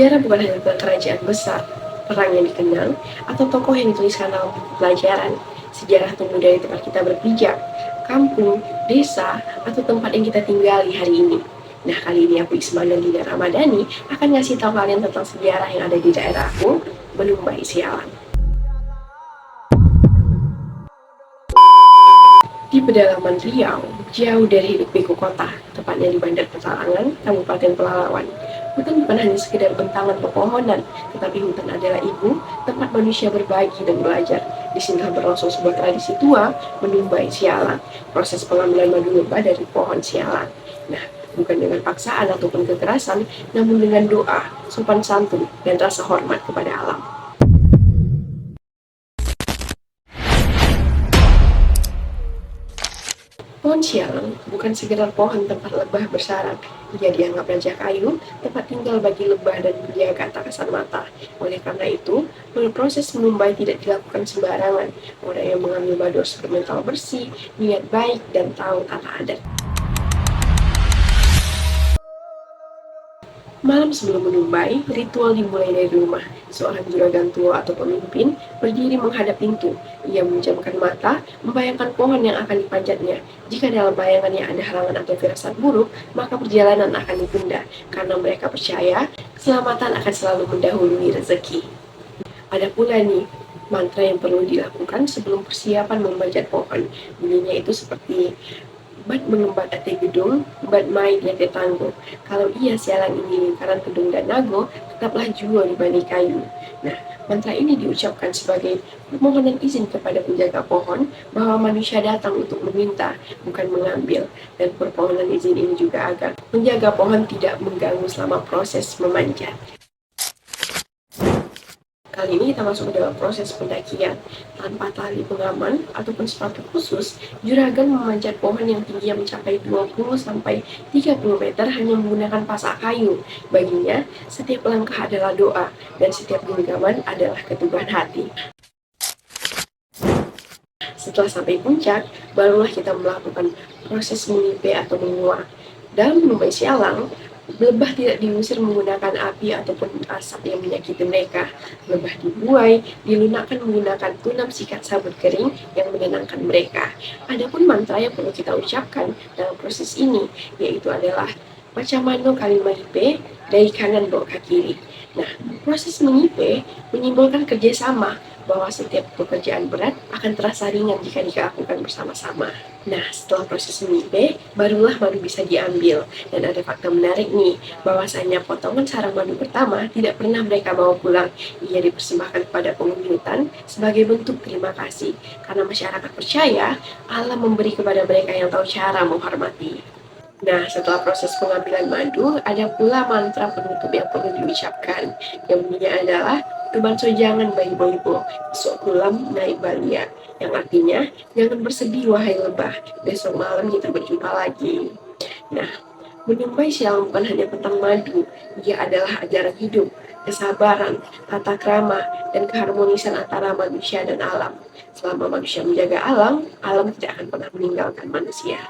Sejarah bukan hanya tentang kerajaan besar, perang yang dikenang, atau tokoh yang dituliskan dalam buku pelajaran. Sejarah tumbuh dari tempat kita berpijak, kampung, desa, atau tempat yang kita tinggali hari ini. Nah, kali ini aku Isman dan Dina Ramadhani akan ngasih tahu kalian tentang sejarah yang ada di daerah aku, Menumbai Sialang. Di pedalaman Riau, jauh dari hiruk pikuk kota, tepatnya di Bandar Petalangan, Kabupaten Pelalawan. Hutan bukan hanya sekedar bentangan pepohonan, tetapi hutan adalah ibu, tempat manusia berbagi dan belajar. Di sinilah berlangsung sebuah tradisi tua, menumbai sialan, proses pengambilan madu lebah dari pohon sialan. Nah, bukan dengan paksaan ataupun kekerasan, namun dengan doa, sopan santun, dan rasa hormat kepada alam. Pohon sialang bukan sekedar pohon tempat lebah bersarang. Ia dianggap raja kayu, tempat tinggal bagi lebah dan penjaga tak kasat mata. Oleh karena itu, proses menumbai tidak dilakukan sembarangan. Orang yang mengambil madu harus bermental bersih, niat baik, dan tahu tata adat. Malam sebelum menumbai, ritual dimulai dari rumah. Seorang juragan tua atau pemimpin berdiri menghadap pintu. Ia menjamkan mata, membayangkan pohon yang akan dipanjatnya. Jika dalam bayangannya ada halangan atau firasat buruk, maka perjalanan akan ditunda. Karena mereka percaya, keselamatan akan selalu mendahului rezeki. Ada pula nih, mantra yang perlu dilakukan sebelum persiapan memanjat pohon. Bunyinya itu seperti bat mengembat ate gedung, bat main di ate tanggo. Kalau ia sialang ini lingkaran kedung dan nago, tetaplah jua di bani kayu. Nah, mantra ini diucapkan sebagai permohonan izin kepada penjaga pohon bahwa manusia datang untuk meminta, bukan mengambil. Dan permohonan izin ini juga agar menjaga pohon tidak mengganggu selama proses memanjat. Kali ini kita masuk ke dalam proses pendakian. Tanpa tali pengaman ataupun sepatu khusus, juragan memanjat pohon yang tingginya mencapai 20-30 meter hanya menggunakan pasak kayu. Baginya, setiap langkah adalah doa, dan setiap genggaman adalah ketuban hati. Setelah sampai puncak, barulah kita melakukan proses mengipe atau menguak. Dalam menumbai sialang, lebah tidak diusir menggunakan api ataupun asap yang menyakiti mereka. Lebah dibuai, dilunakkan menggunakan tunam sikat sabut kering yang menenangkan mereka. Adapun mantra yang perlu kita ucapkan dalam proses ini, yaitu adalah Pacamano Kalimahipe dari kanan bawa ke kiri. Nah, proses mengipe menyimbolkan kerjasama, bahwa setiap pekerjaan berat akan terasa ringan jika dilakukan bersama-sama. Nah, setelah proses mengipe, barulah madu bisa diambil. Dan ada fakta menarik nih, bahwasanya potongan sarang madu pertama tidak pernah mereka bawa pulang. Ia dipersembahkan kepada penghuni hutan sebagai bentuk terima kasih. Karena masyarakat percaya, Allah memberi kepada mereka yang tahu cara menghormati. Nah, setelah proses pengambilan madu, ada pula mantra penutup yang perlu diucapkan. Yang bunyinya adalah Tuban sojangan bayi boibo, esok kulam naik balia. Yang artinya, jangan bersedih wahai lebah, besok malam kita berjumpa lagi. Nah, menumbai sialang bukan hanya tentang madu, ia adalah ajaran hidup, kesabaran, tata krama, dan keharmonisan antara manusia dan alam. Selama manusia menjaga alam, alam tidak akan pernah meninggalkan manusia.